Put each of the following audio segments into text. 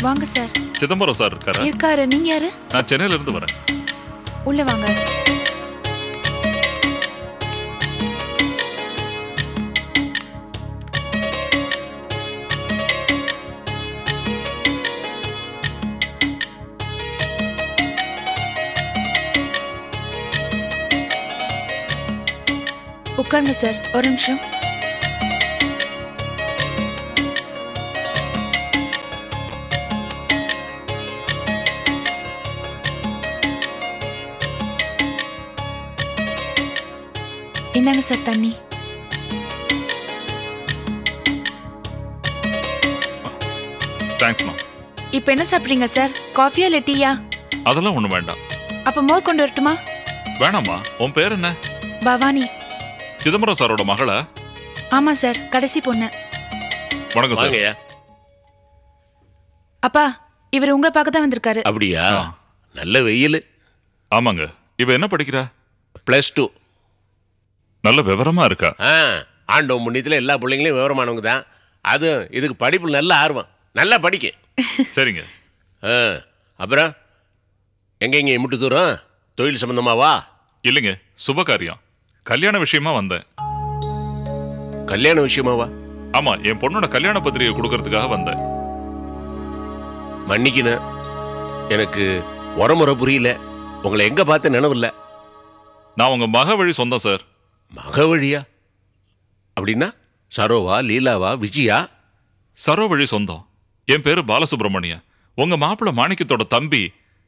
வாங்க sir. Chidambaram sir இருக்காரா? இருக்காரு. நீங்க யாரு? நான் சென்னையில இருந்து வரேன். உள்ள வாங்க. உட்காருங்க சார். ஒரு நிமிஷம். இந்தாங்க சார் தண்ணி. தேங்க்ஸ்மா. இப்போ என்ன சாப்பிடுறீங்க சார்? காஃபியா இல்ல டீயா? அதெல்லாம் ஒண்ணு வேண்டாம். அப்ப மோர் கொண்டு வரட்டுமா? வேணாமா. உன் பேர் என்ன? பவானி. சிதம்பரம் சாரோட மகளா? ஆமா சார், கடைசி பொண்ணு. வணக்கம் சார். அப்பா, இவர் உங்களை பார்க்க தான் வந்திருக்காரு. அப்படியா? நல்ல வெயில். ஆமாங்க. இவ என்ன படிக்கிறா? +2. நல்ல விவரமா இருக்கா? ஆண்டவன் புண்ணியத்தில் எல்லா பிள்ளைங்களையும் விவரமானவங்க தான். அது இதுக்கு படிப்பு நல்ல ஆர்வம். நல்லா படிக்க. சரிங்க. அப்புறம் எங்க எம்பிட்டு தூரம்? தொழில் சம்பந்தமாவா? இல்லைங்க, சுபகாரியம். கல்யாண விஷயமா வந்தேன். கல்யாண விஷயமாவா? ஆமா, என் பொண்ணோட கல்யாண பத்திரிகை கொடுக்கறதுக்காக வந்தேன். மன்னிக்கணும், எனக்கு உரமுறை புரியல. உங்களை எங்க பார்த்து நினைவில்ல. நான் உங்க மக வழி சொந்தம் சார். மக வழியா? அப்படின்னா சரோவா, லீலாவா, விஜயா? சரோ வழி சொந்தம். என் பேரு பாலசுப்ரமணியன். உங்க மாப்பிள்ள மாணிக்கத்தோட தம்பி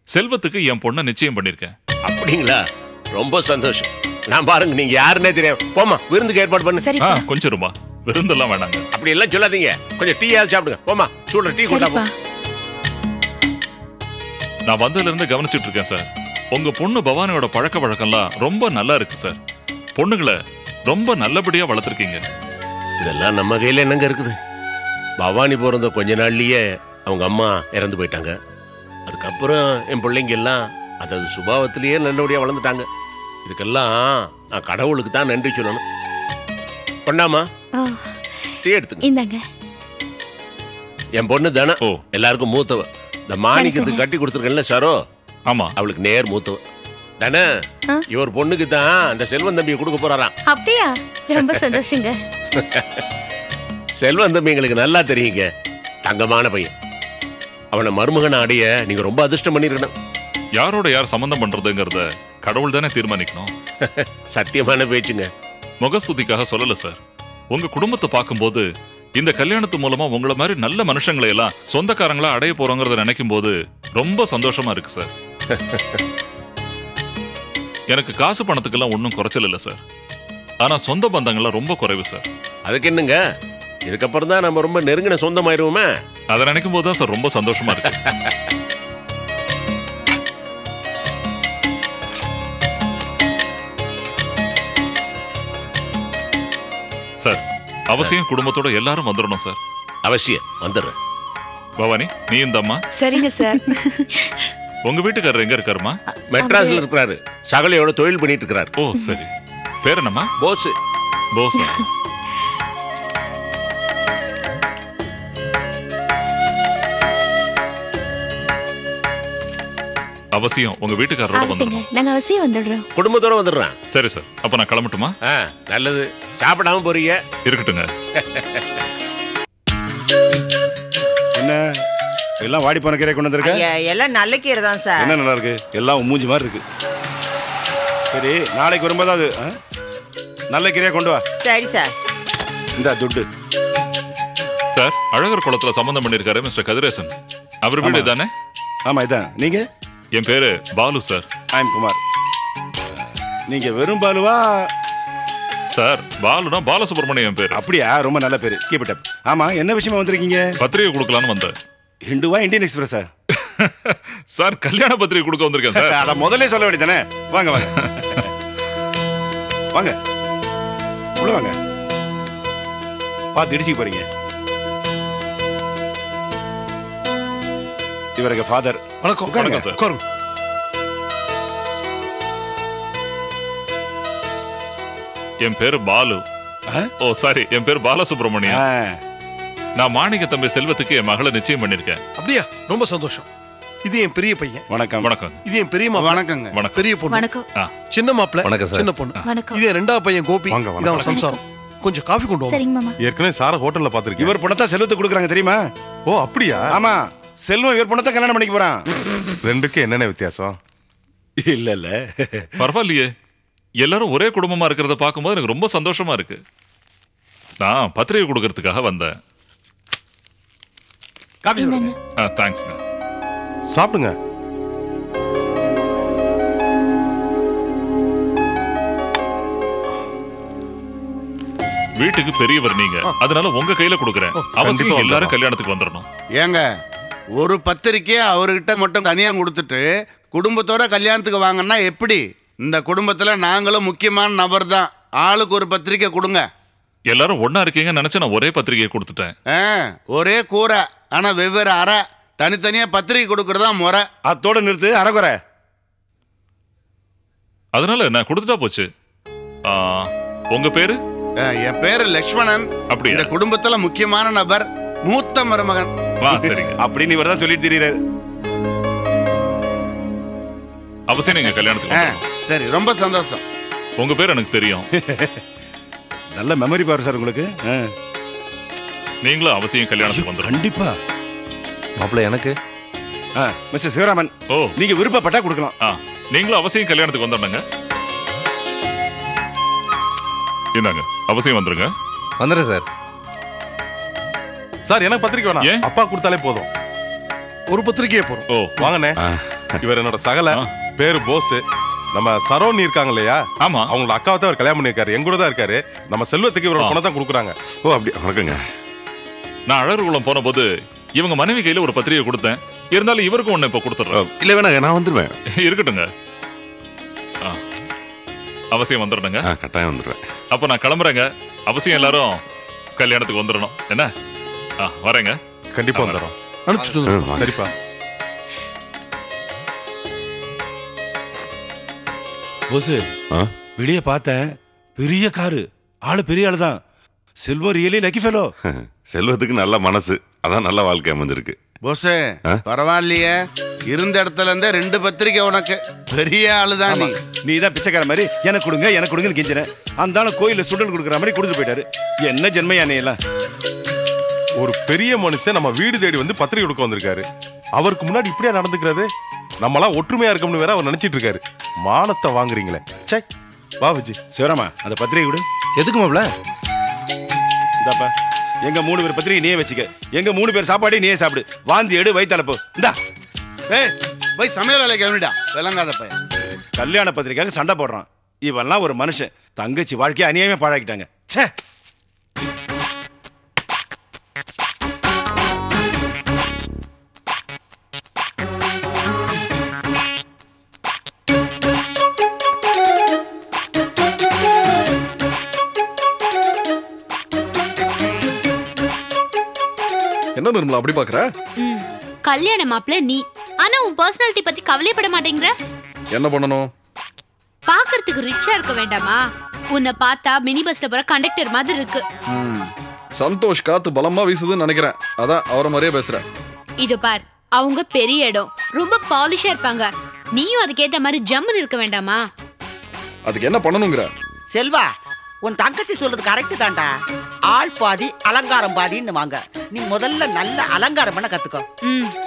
செல்வத்துக்கு என் பொண்ணை நிச்சயம் பண்ணிருக்கேன். அப்படிங்களா? ரொம்ப சந்தோஷம். நான் பாருங்க, நீங்க யாருன்னே தெரியும். போமா, விருந்துக்கு ஏற்பாடு பண்ணு. சரி. கொஞ்சம் ரூபா. விருந்தெல்லாம் வேணாங்க. அப்படி எல்லாம் சொல்லாதீங்க. கொஞ்சம் டீயாவது சாப்பிடுங்க. போமா, சூட டீ கொண்டா. நான் வந்ததுல இருந்து கவனிச்சிட்டு இருக்கேன் சார். உங்க பொண்ணு பவானியோட பழக்க வழக்கம்லாம் ரொம்ப நல்லா இருக்கு சார். பொண்ணுங்களை ரொம்ப நல்லபடியா வளர்த்துருக்கீங்க. இதெல்லாம் நம்ம கையில என்னங்க இருக்குது? பவானி பிறந்த கொஞ்ச நாள்லயே அவங்க அம்மா இறந்து போயிட்டாங்க. அதுக்கப்புறம் என் பிள்ளைங்க எல்லாம் அதாவது சுபாவத்திலேயே நல்லபடியா வளர்ந்துட்டாங்க. இதுக்கெல்லாம் நான் கடவுளுக்கு தான் நன்றி சொல்லணும். பண்ணாமா டீ எடுத்துங்க. இந்தாங்க. என் பொண்ணு தானே எல்லாருக்கும் மூத்தவ. இந்த மாணிக்கத்துக்கு கட்டி கொடுத்துருக்கேன்ல சரோ, ஆமா, அவளுக்கு நேர் மூத்தவ தானே. இவர் பொண்ணுக்கு தான் அந்த செல்வன் தம்பியை கொடுக்க போறாராம். அப்படியா? ரொம்ப சந்தோஷங்க. செல்வன் தம்பி எங்களுக்கு நல்லா தெரியுங்க. தங்கமான பையன். அவனை மருமகனை அடைய நீங்க ரொம்ப அதிர்ஷ்டம் பண்ணிருக்கணும். யாரோட யார் சம்பந்தம் பண்றதுங்கிறத கடவுள் தானே தீர்மானிக்கணும். சத்தியமான பேச்சுங்க. முகஸ்துதிக்காக சொல்லல சார். உங்க குடும்பத்தை பார்க்கும்போது இந்த கல்யாணத்து மூலமா உங்களை மாதிரி நல்ல மனுஷங்களை எல்லாம் சொந்தக்காரங்களா அடைய போறோங்கிறத நினைக்கும் போது ரொம்ப சந்தோஷமா இருக்கு சார். எனக்கு காசு பணத்துக்கெல்லாம் ஒன்றும் குறைச்சல் இல்லை சார். ஆனா சொந்த பந்தங்கள்லாம் ரொம்ப குறைவு சார். அதுக்கு என்னங்க, இதுக்கப்புறம் தான் நம்ம ரொம்ப நெருங்கின சொந்தமாயிருவோமே. அதை நினைக்கும் போது தான் சார் ரொம்ப சந்தோஷமா இருக்கு. சார், அவசியம் குடும்பத்தோட எல்லாரும் வந்துடணும் சார். அவசியம் வந்துடுறேன். பவானி, நீ இந்த அம்மா. சரிங்க சார். உங்க வீட்டுக்காரர் எங்க இருக்காருமா? மெட்ராஸ்ல இருக்கிறாரு. சகலையோட தொழில் பண்ணிட்டு இருக்கிறாரு. ஓ சரி. பேர் என்னம்மா? போஸ். போஸ். அவசியம் உங்க வீட்டுக்காரரோட வந்துடணும். நாங்க அவசியம் வந்துடுறோம். குடும்பத்தோட வந்துடுறேன். சரி சார், அப்ப நான் கிளம்பட்டுமா? நல்லது. சாப்பிடாம போறீங்க? இருக்கட்டுங்க. என்ன எல்லாம் வாடி போன கீரை கொண்டு வந்திருக்க? எல்லாம் நல்ல கீரை தான் சார். என்ன நல்லா இருக்கு? எல்லாம் மூஞ்சி மாதிரி இருக்கு. சரி, நாளைக்கு வரும்போது நல்ல கீரையா கொண்டு வா. சரி சார். இந்த துட்டு. சார், அழகர் குளத்துல சம்பந்தம் பண்ணிருக்காரு மிஸ்டர் கதிரேசன். அவர் வீடு தானே? ஆமா, இதான். நீங்க? என் பேரு Balu sir. I am Kumar. நீங்க வெறும் பாலுவா? சார், பாலுனா பாலசுப்ரமணியன் பேர். அப்படியா? ரொம்ப நல்ல பேரு. Keep it up. ஆமா, என்ன விஷயமா வந்திருக்கீங்க? பத்திரிகை கொடுக்கலான்னு வந்தேன். ஹிந்துவா இந்தியன் எக்ஸ்பிரஸா? சார், கல்யாண பத்திரிகை கொடுக்க வந்திருக்கேன் சார். அத முதல்ல சொல்ல வேண்டியதானே. வாங்க வாங்க வாங்க உள்ள வாங்க. பார்த்து இடிச்சு போறீங்க. இவருக்கு ஃபாதர். வணக்கம். உட்காருங்க சார். உட்காருங்க. என் பேரு பாலு. ஓ சாரி, என் பேர் பாலசுப்ரமணியன். நான் மாணிக்க தம்பி செல்வத்துக்கு என் மகளை நிச்சயம் பண்ணிருக்கேன். அப்படியா? ரொம்ப சந்தோஷம். இது என் பெரிய பையன். வணக்கம். வணக்கம். இது என் பெரிய மாப்பிள்ளை. வணக்கங்க. வணக்கம். பெரிய பொண்ணு. வணக்கம். சின்ன மாப்பிள்ளை. வணக்கம் சார். சின்ன பொண்ணு. வணக்கம். இது என் ரெண்டாவது பையன் கோபி. வாங்க, இது அவன் வணக்கம். சம்சாரம். கொஞ்சம் காஃபி கொண்டு வா. சரிங்க மாமா. ஏற்கனவே சார ஹோட்டல்ல பாத்திருக்கேன். இவர் பணத்தை செல்வத்துக்கு கொடுக்குறாங்க தெரியுமா? ஓ அப்படியா? ஆமா, செல்வம் இவர் பணத்தை கல்யாணம் பண்ணிக்க போறான். ரெண்டுக்கு என்னென்ன வித்தியாசம்? இல்ல பரவாயில்லையே, எல்லாரும் ஒரே குடும்பமா இருக்கிறத பார்க்கும்போது எனக்கு ரொம்ப சந்தோஷமா இருக்கு. நான் பத்திரிகை கொடுக்கறதுக்காக வந்தேன். காஃபி இந்தாங்க. தேங்க்ஸ்ங்க. சாப்பிடுங்க. வீட்டுக்கு பெரியவர் நீங்க, அதனால உங்க கையில கொடுக்குறேன். அவசியம் கண்டிப்பா எல்லாரும் கல்யாணத்துக்கு வந்துடணும். ஏங்க ஒரு பத்திரிக்கையை அவர்கிட்ட மட்டும் தனியாக கொடுத்துட்டு குடும்பத்தோட கல்யாணத்துக்கு வாங்கன்னா எப்படி? இந்த குடும்பத்தில் நாங்களும் முக்கியமான நபர் தான். ஆளுக்கு ஒரு பத்திரிக்கை கொடுங்க. எல்லாரும் ஒண்ணா இருக்கீங்கன்னு நினைச்சு நான் ஒரே பத்திரிகையை கொடுத்துட்டேன். ஒரே கூரை ஆனால் வெவ்வேறு அறை, தனித்தனியாக பத்திரிக்கை கொடுக்கறதா முறை. அத்தோட நிறுத்து, அறகுறை. அதனால நான் கொடுத்துட்டா போச்சு. உங்க பேரு? என் பேரு லக்ஷ்மணன். அப்படியா? இந்த குடும்பத்துல முக்கியமான நபர், மூத்த மருமகன். சரிங்க. அப்படின்னு இவர் தான் சொல்லிட்டு தெரியுறாரு. அவசியம் நீங்க கல்யாணத்துக்கு வந்துடணும். சரி, ரொம்ப சந்தோஷம். உங்க பேர் எனக்கு தெரியும். நல்ல மெமரி பவர் சார் உங்களுக்கு. நீங்களும் அவசியம் கல்யாணத்துக்கு வந்துடணும். கண்டிப்பா. மாப்பிள்ள எனக்கு மிஸ்டர் சிவராமன், ஓ, நீங்க விருப்பப்பட்டா கொடுக்கலாம். நீங்களும் அவசியம் கல்யாணத்துக்கு வந்துடுங்க. இந்தாங்க, அவசியம் வந்துருங்க. வந்துடுறேன் சார். சார் எனக்கு பத்திரிக்கை வேணாம். ஏன்? அப்பா கொடுத்தாலே போதும். ஒரு பத்திரிக்கையே போறோம். ஓ, வாங்கண்ணே. இவர் என்னோட சகல பேரு போஸ். நம்ம சரோனி இருக்காங்க இல்லையா? ஆமா. அவங்களோட அக்காவை தான் அவர் கல்யாணம் பண்ணிருக்காரு. எங்கூட தான் இருக்காரு. நம்ம செல்வத்துக்கு இவரோட பணம் தான் கொடுக்குறாங்க. ஓ அப்படி. வணக்கங்க. நான் அழகுளம் போன போது இவங்க மனைவி கையில ஒரு பத்திரிகை கொடுத்தேன். இருந்தாலும் இவருக்கும் ஒண்ணு இப்ப கொடுத்துட்றேன். இல்ல வேணாங்க, நான் வந்துருவேன். இருக்கட்டுங்க. அவசியம் வந்துடுங்க. கட்டாயம் வந்துடுவேன். அப்ப நான் கிளம்புறேங்க. அவசியம் எல்லாரும் கல்யாணத்துக்கு வந்துடணும். என்ன? வரேங்க. கண்டிப்பா வந்துடுறோம். அனுப்பிச்சுட்டு சரிப்பா. போஸ், வெளியே பார்த்தேன், பெரிய காரு, ஆளு பெரிய ஆளு தான். செல்வம் ரியலி லக்கி ஃபெலோ. செல்வத்துக்கு நல்ல மனசு, அதான் நல்ல வாழ்க்கை அமைஞ்சிருக்கு. போஸே, பரவாயில்லையே, இருந்த இடத்துல இருந்தே 2 பத்திரிக்கை உனக்கு. பெரிய ஆளுதான் நீ. நீ தான் பிச்சைக்கார மாதிரி எனக்கு கொடுங்க எனக்கு கொடுங்கன்னு கெஞ்சின. அந்த ஆளு கோயில சுண்டல் கொடுக்குற மாதிரி கொடுத்து போயிட்டாரு. என்ன ஜென்மையானே எல்லாம். ஒரு பெரிய மனுஷன் நம்ம வீடு தேடி வந்து பத்திரிக்கை கொடுக்க வந்திருக்காரு. அவருக்கு முன்னாடி இப்படியா நடந்துக்கிறது? நம்மளாம் ஒற்றுமையா இருக்கோம்னு வேற அவர் நினைச்சிட்டு இருக்காரு. மானத்தை வாங்குறீங்களே. சே, வா விஜி. சிவராமா, அந்த பத்திரிகை கொடு. எதுக்கு மாப்பிள்ள? இந்தாப்பா, எங்க 3 பேர் பத்திரிகை நீயே வச்சுக்க. எங்க 3 பேர் சாப்பாடே நீயே சாப்பிடு. வாந்தி எடு, வயித்தளப்பு. இந்தா. போய் சமையல் வேலை கவனிடா, விளங்காத பையன். கல்யாண பத்திரிக்கைக்கு சண்டை போடுறான். இவெல்லாம் ஒரு மனுஷன். தங்கச்சி வாழ்க்கையை அநியாயமே பாழாக்கிட்டாங்க. ச்சே. என்ன நிர்மலா அப்படி பாக்குற? கல்யாண மாப்பிள்ள நீ, ஆனா உன் பர்சனாலிட்டி பத்தி கவலைப்பட மாட்டேங்கிற. என்ன பண்ணணும்? பாக்குறதுக்கு ரிச்சா இருக்க வேண்டாமா? உன்னை பார்த்தா மினி பஸ்ல போற கண்டக்டர் மாதிரி இருக்கு. சந்தோஷ் காத்து பலமா வீசுதுன்னு நினைக்கிறேன். அதான் அவரை மாதிரியே பேசுறேன். இது பார், அவங்க பெரிய இடம், ரொம்ப பாலிஷா இருப்பாங்க. நீயும் அதுக்கேத்த மாதிரி ஜம்முன்னு இருக்க வேண்டாமா? அதுக்கு என்ன பண்ணணுங்கிற? செல்வா, உன் தங்கச்சி சொல்றது கரெக்ட் தான்டா. ஆள் பாதி அலங்காரம் பாதின்னு வாங்க. நீ முதல்ல நல்ல அலங்காரம் பண்ண கத்துக்கோ.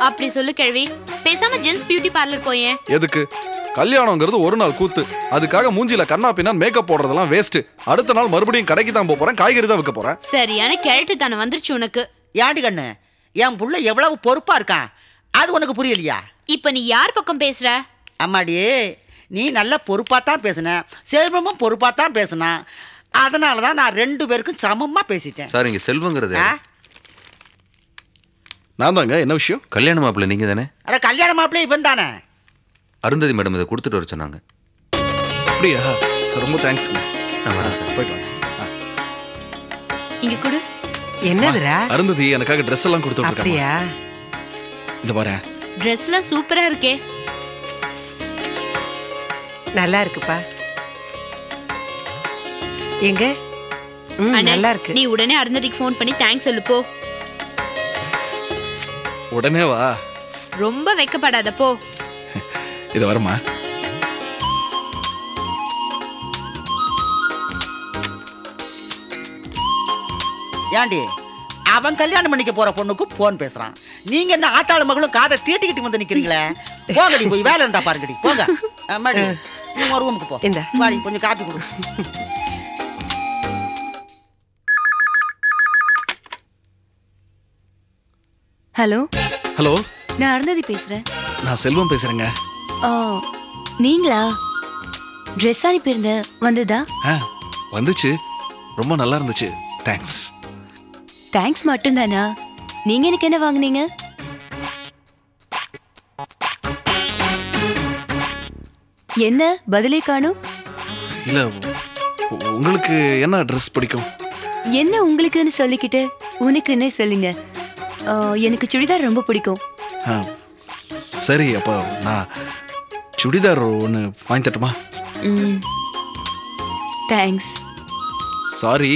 அப்படி சொல்லு கேள்வி. பேசாம ஜென்ஸ் பியூட்டி பார்லர் போயேன். எதுக்கு? கல்யாணங்கிறது ஒரு நாள் கூத்து. அதுக்காக மூஞ்சில கண்ணா பின்னா மேக்கப் போடுறதெல்லாம் வேஸ்ட். அடுத்த நாள் மறுபடியும் கடைக்கு தான் போறேன், காய்கறி தான் விற்க போறேன். சரியான கேரட்டு தானே வந்துருச்சு உனக்கு. யாடி கண்ணு, என் புள்ள எவ்வளவு பொறுப்பா இருக்கான், அது உனக்கு புரியலையா? இப்ப நீ யார் பக்கம் பேசுற? அம்மாடியே, நீ நல்ல பொறுப்பா தான் பேசுன, செல்வமும் பொறுப்பா தான் பேசுனா. அதனாலதான் நான் 2 பேருக்கும் சமமா பேசிட்டேன். சார், இங்க செல்வங்கிறது நான் தாங்க. என்ன விஷயம்? கல்யாண மாப்பிள்ள நீங்க தானே? அட, கல்யாண மாப்பிள்ளை இவன் தானே. அருந்ததி மேடம் இதை கொடுத்துட்டு வர சொன்னாங்க. அப்படியா? ரொம்ப தேங்க்ஸ். நான் வரேன் சார். போயிட்டு வாங்க. இங்க கொடு. என்னதுடா? அருந்ததி எனக்காக ட்ரெஸ் எல்லாம் கொடுத்து விட்டுருக்காங்க. அப்படியா? இந்த பாரு, ட்ரெஸ்லாம் சூப்பரா இருக்கே. நல்லா இருக்குப்பா. எங்க? நல்லா இருக்கு. நீ உடனே அருந்ததிக்கு ஃபோன் பண்ணி தேங்க்ஸ் சொல்லு போ. உடனே வா. ரொம்ப வெக்கப்படாத போ. இது வருமா? ஏண்டி அவன் கல்யாணம் பண்ணிக்க போற பொண்ணுக்கு போன் பேசுறான். நீங்க என்ன ஆட்டாளு மகளும் காதை தீட்டிக்கிட்டு வந்து நிக்கிறீங்களே? போங்கடி, போய் வேலை இருந்தா பாருங்கடி, போங்க. அம்மாடி, நீ ஒரு ரூமுக்கு போ. இந்த வாடி, கொஞ்சம் காப்பி கொடு. ஹலோ ஹலோ, நான் அருந்ததி பேசுறேன். நான் செல்வம் பேசுறேங்க. நீங்களா? ட்ரெஸ் அனுப்பியிருந்தேன், வந்ததா? வந்துச்சு, ரொம்ப நல்லா இருந்துச்சு. தேங்க்ஸ். தேங்க்ஸ் மட்டும்தானா? நீங்க எனக்கு என்ன வாங்குனீங்க? என்ன பதிலே காணும்? இல்ல, உங்களுக்கு என்ன ட்ரெஸ் பிடிக்கும்? என்ன உங்களுக்குன்னு சொல்லிக்கிட்டு உனக்குன்னே சொல்லுங்க. எனக்கு சுடிதார் ரொம்ப பிடிக்கும். சரி, அப்போ நான் சுடிதார் ஒன்று வாங்கி தட்டுமா? தேங்க்ஸ். சாரி,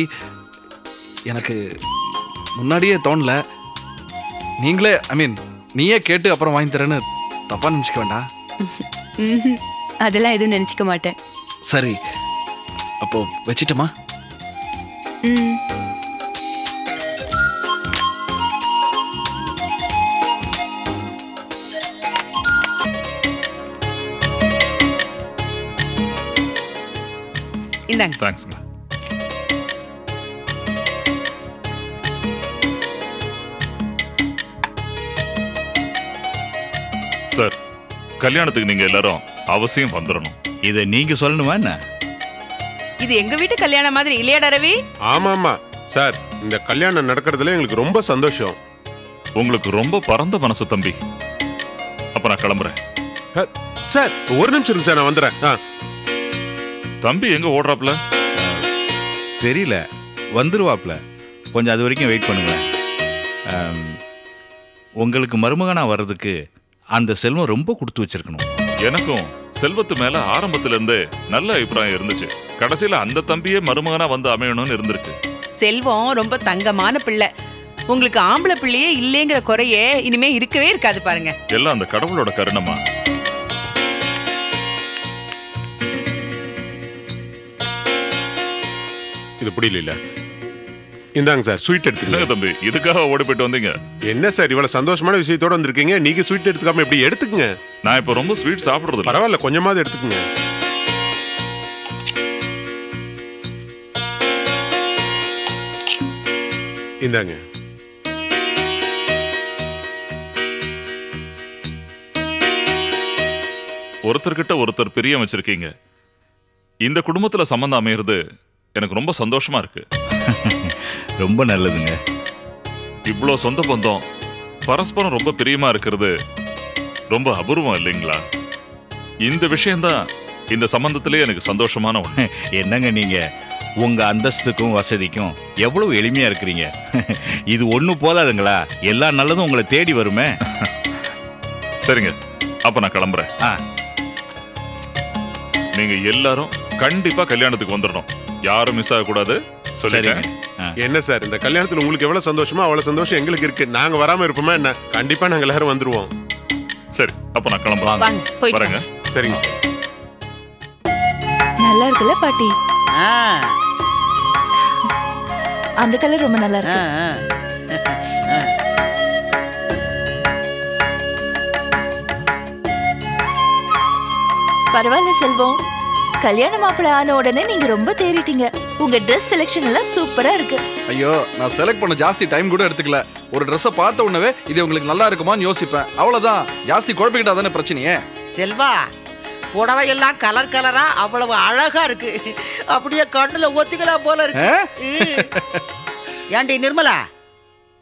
எனக்கு முன்னாடியே தோணல. நீங்களே நீயே கேட்டு அப்புறம் வாங்கி தரேன்னு தப்பா நினச்சிக்க வேண்டாம். அதெல்லாம் எதுவும் நினச்சிக்க மாட்டேன். சரி, அப்போ வச்சிட்டமா? இந்தாங்க. தேங்க்ஸ்ங்க. சார், கல்யாணத்துக்கு நீங்க எல்லாரும் அவசியம் வந்துடணும். இதை நீங்க சொல்லணுமா என்ன? இது எங்க வீட்டு கல்யாணம் மாதிரி இல்லையாடா ரவி? ஆமாமா சார், இந்த கல்யாணம் நடக்கிறதுல எங்களுக்கு ரொம்ப சந்தோஷம். உங்களுக்கு ரொம்ப பரந்த மனசு தம்பி. அப்ப நான் கிளம்புறேன். சார் ஒரு நிமிஷம் இருங்க சார், நான் வந்துடுறேன். தம்பி எங்க ஓடுறாப்ல? தெரியல, வந்துருவாப்ல. கொஞ்சம் அது வரைக்கும் வெயிட் பண்ணுங்களேன். உங்களுக்கு மருமகனா வர்றதுக்கு அந்த செல்வம் ரொம்ப கொடுத்து வச்சிருக்கணும். எனக்கும் செல்வத்து மேல ஆரம்பத்துல இருந்தே நல்ல அபிப்பிராயம் இருந்துச்சு. கடைசியில அந்த தம்பியே மருமகனா வந்து அமையணும்னு இருந்திருக்கு. செல்வம் ரொம்ப தங்கமான பிள்ளை. உங்களுக்கு ஆம்பளை பிள்ளையே இல்லைங்கிற குறையே இனிமே இருக்கவே இருக்காது பாருங்க. எல்லாம் அந்த கடவுளோட கருணமா. இது புரியல. இந்தாங்க சார், ஸ்வீட் எடுத்துக்கங்க. தம்பி, இதுக்காக ஓடி போயிட்டு வந்தீங்க? என்ன சார் இவ்வளவு சந்தோஷமான விஷயத்தோட வந்திருக்கீங்க, நீங்க ஸ்வீட் எடுத்துக்காம எப்படி? எடுத்துக்கங்க. நான் இப்ப ரொம்ப ஸ்வீட் சாப்பிடுறது. பரவாயில்ல, கொஞ்சமாவது எடுத்துக்கங்க. இந்தாங்க. ஒருத்தர்கிட்ட ஒருத்தர் பிரியம் வச்சிருக்கீங்க. இந்த குடும்பத்துல சம்பந்தம் அமையிறது எனக்கு ரொம்ப சந்தோஷமா இருக்கு. ரொம்ப நல்லதுங்க. இவ்வளோ சொந்த பந்தம் பரஸ்பரம் ரொம்ப பிரியமா இருக்கிறது ரொம்ப அபூர்வம் இல்லைங்களா? இந்த விஷயம்தான் இந்த சம்பந்தத்திலே எனக்கு சந்தோஷமான ஒண்ணு. என்னங்க நீங்க உங்க அந்தஸ்துக்கும் வசதிக்கும் எவ்வளவு எளிமையா இருக்கிறீங்க. இது ஒண்ணு போதாதுங்களா? எல்லா நல்லதும் உங்களை தேடி வருமே. சரிங்க, அப்ப நான் கிளம்புறேன். நீங்க எல்லாரும் கண்டிப்பா கல்யாணத்துக்கு வந்துடணும். யாரும் மிஸ் ஆகக்கூடாது. சொல்லிட்டேன். என்ன சார், இந்த கல்யாணத்துல உங்களுக்கு எவ்வளவு சந்தோஷமோ அவ்வளவு சந்தோஷம் எங்களுக்கு இருக்கு. நாங்க வராம இருப்போமா என்ன? கண்டிப்பா நாங்க எல்லாரும் வந்துருவோம். சரி, அப்ப நான் கிளம்பலாம். வரேங்க. சரிங்க. நல்லா இருக்குல்ல பாட்டி? அந்த கலர் ரொம்ப நல்லா இருக்கு. பரவாயில்ல செல்வம், கல்யாண மாப்பிள்ளை ஆன உடனே நீங்க ரொம்ப தேறிட்டீங்க. உங்க ட்ரெஸ் செலெக்ஷன் எல்லாம் சூப்பரா இருக்கு. ஐயோ, நான் செலக்ட் பண்ண ஜாஸ்தி டைம் கூட எடுத்துக்கல. ஒரு ட்ரெஸ்ஸை பார்த்த உடனே இது உங்களுக்கு நல்லா இருக்குமான்னு யோசிப்பேன், அவ்வளவுதான். ஜாஸ்தி குழப்பிக்கிட்டா தானே பிரச்சனையே. செல்வா, புடவை எல்லாம் கலர் கலரா அவ்வளவு அழகா இருக்கு. அப்படியே கண்ணுல ஒத்திக்கலாம் போல இருக்கு. ஏண்டி நிர்மலா,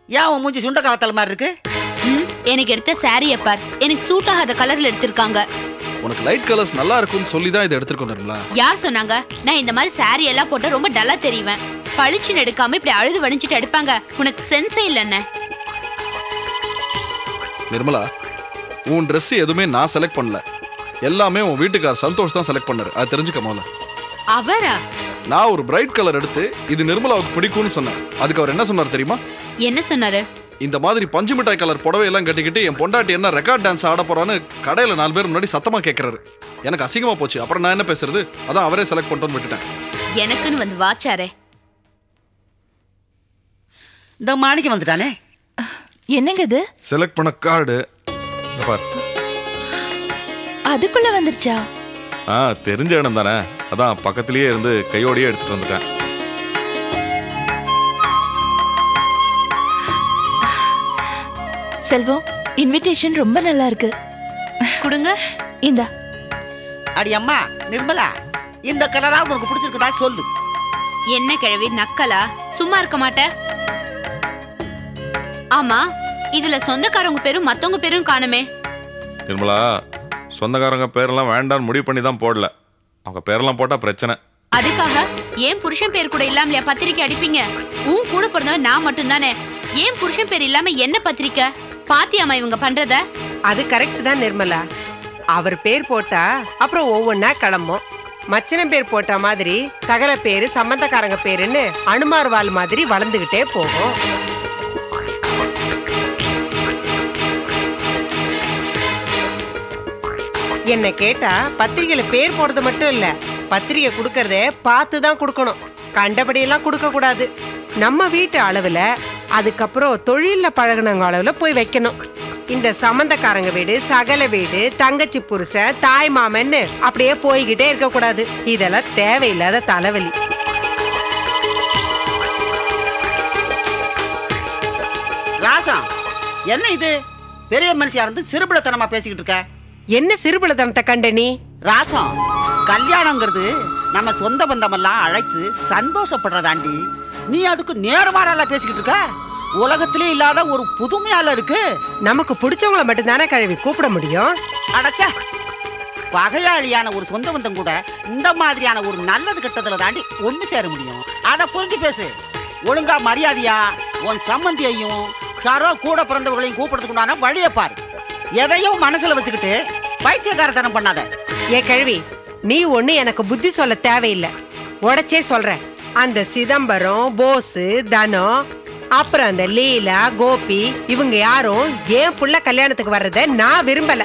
ஏன் உன் மூஞ்சி சுண்ட காவத்தல் மாதிரி இருக்கு? எனக்கு எடுத்த சாரியை பார், எனக்கு சூட் ஆகாத கலர்ல எடுத்திருக்காங்க. உனக்கு லைட் கலர்ஸ் நல்லா இருக்கும்னு சொல்லி தான் இதை எடுத்துக்கோ நிர்மலா. யார் சொன்னாங்க? நான் இந்த மாதிரி சாரி எல்லாம் போட்டு ரொம்ப டல்லா தெரிவேன். பளிச்சுன்னு எடுக்காம இப்படி அழுது வடிஞ்சிட்டு எடுப்பாங்க. உனக்கு சென்ஸே இல்லைன்னு. நிர்மலா, உன் ட்ரெஸ் எதுவுமே நான் செலக்ட் பண்ணல. எல்லாமே உன் வீட்டுக்கார் சந்தோஷ் தான் செலக்ட் பண்ணாரு. அது தெரிஞ்சுக்க முதல்ல. அவரா? நான் ஒரு பிரைட் கலர் எடுத்து இது நிர்மலாவுக்கு பிடிக்கும்னு சொன்னேன். அதுக்கு அவர் என்ன சொன்னார் தெரியுமா? என்ன சொன்னாரு? இந்த மாதிரி பஞ்சு மிட்டாய் கலர் புடவை எல்லாம் கட்டிக்கிட்டு என் பொண்டாட்டி என்ன ரெக்கார்ட் டான்ஸ் ஆட போறான்னு கடையில 4 பேர் முன்னாடி சத்தமா கேட்கறாரு. எனக்கு அசிங்கமா போச்சு. அப்புறம் நான் என்ன பேசுறது? அதான் அவரே செலக்ட் பண்ணிட்டோன்னு விட்டுட்டேன். எனக்குன்னு வந்து வாச்சாரே. இந்த மாணிக்கு வந்துட்டானே. என்னங்க இது? செலக்ட் பண்ண கார்டு பார். அதுக்குள்ள வந்துருச்சா? தெரிஞ்ச இடம் தானே, அதான் பக்கத்திலேயே இருந்து கையோடையே எடுத்துட்டு வந்துட்டேன். செல்வம், இன்விடேஷன் ரொம்ப நல்லா இருக்கு. கொடுங்க. இந்தா. அடி அம்மா நிர்மலா, இந்த கலரா உனக்கு பிடிச்சிருக்குதா சொல்லு. என்ன கிழவி நக்கலா? சும்மா இருக்க மாட்டேன். ஆமா, இதுல சொந்தக்காரங்க பேரும் மத்தவங்க பேரும் காணுமே. நிர்மலா, சொந்தக்காரங்க பேரெல்லாம் வேண்டான்னு முடிவு பண்ணி தான் போடல. அவங்க பேரெல்லாம் போட்டா பிரச்சனை. அதுக்காக ஏன் புருஷன் பேர் கூட இல்லாமலையா பத்திரிக்கை அடிப்பீங்க? உன் கூட பிறந்தவன் நான் மட்டும் தானே. ஏன் புருஷன் பேர் இல்லாம என்ன பத்திரிக்கை? பாத்தியாமா இவங்க பண்றத? அது கரெக்ட் தான் நிர்மலா. அவர் பேர் போட்டா அப்புறம் ஒவ்வொன்னா கிளம்பும். மச்சனம் பேர் போட்ட மாதிரி சகல பேரு சம்பந்தக்காரங்க பேருன்னு அனுமார் வால் மாதிரி வளர்ந்துகிட்டே போகும். என்ன கேட்டா பத்திரிகையில பேர் போடுறது மட்டும் இல்ல, பத்திரிகை கொடுக்கறதே பார்த்து தான் கொடுக்கணும். கண்டபடியெல்லாம் கொடுக்க கூடாது. நம்ம வீட்டு அளவுல, அதுக்கப்புறம் தொழில பழகினவங்க அளவுல போய் வைக்கணும். இந்த சம்பந்தக்காரங்க வீடு, சகல வீடு, தங்கச்சி புருஷன், தாய் மாமன்னு அப்படியே போய்கிட்டே இருக்க கூடாது. இதெல்லாம் தேவையில்லாத தலைவலி. ராசா, என்ன இது? பெரிய மனுஷியா இருந்து சிறுபிளத்தனமா பேசிக்கிட்டு இருக்க. என்ன சிறுபிளத்தனத்தை கண்ட நீ? ராசம், கல்யாணங்கிறது நம்ம சொந்த பந்தமெல்லாம் அழைச்சு சந்தோஷப்படுறதாண்டி. நீ அதுக்கு நேர்மாறால பேசிக்கிட்டு இருக்க. உலகத்திலே இல்லாத ஒரு புதுமையால இருக்கு. நமக்கு பிடிச்சவங்கள மட்டும் தானே கழுவி கூப்பிட முடியும். அடச்ச, பகையாளியான ஒரு சொந்த பந்தம் கூட இந்த மாதிரியான ஒரு நல்லது கெட்டதுல தாண்டி ஒண்ணு சேர முடியும். அதை புரிஞ்சு பேசு. ஒழுங்கா மரியாதையா உன் சம்பந்தியையும் சரோ கூட பிறந்தவர்களையும் கூப்பிடுறதுக்குண்டான வழியை பாரு. எதையும் மனசுல வச்சுக்கிட்டு பைத்தியக்காரத்தனம் பண்ணாத. ஏ கழுவி, நீ ஒண்ணு எனக்கு புத்தி சொல்ல தேவையில்லை. உடச்சே சொல்றேன். அந்த சிதம்பரம், போஸ், தனம், அப்புறம் அந்த லீலா, கோபி, இவங்க யாரும் ஏன் புள்ள கல்யாணத்துக்கு வர்றத நான் விரும்பல.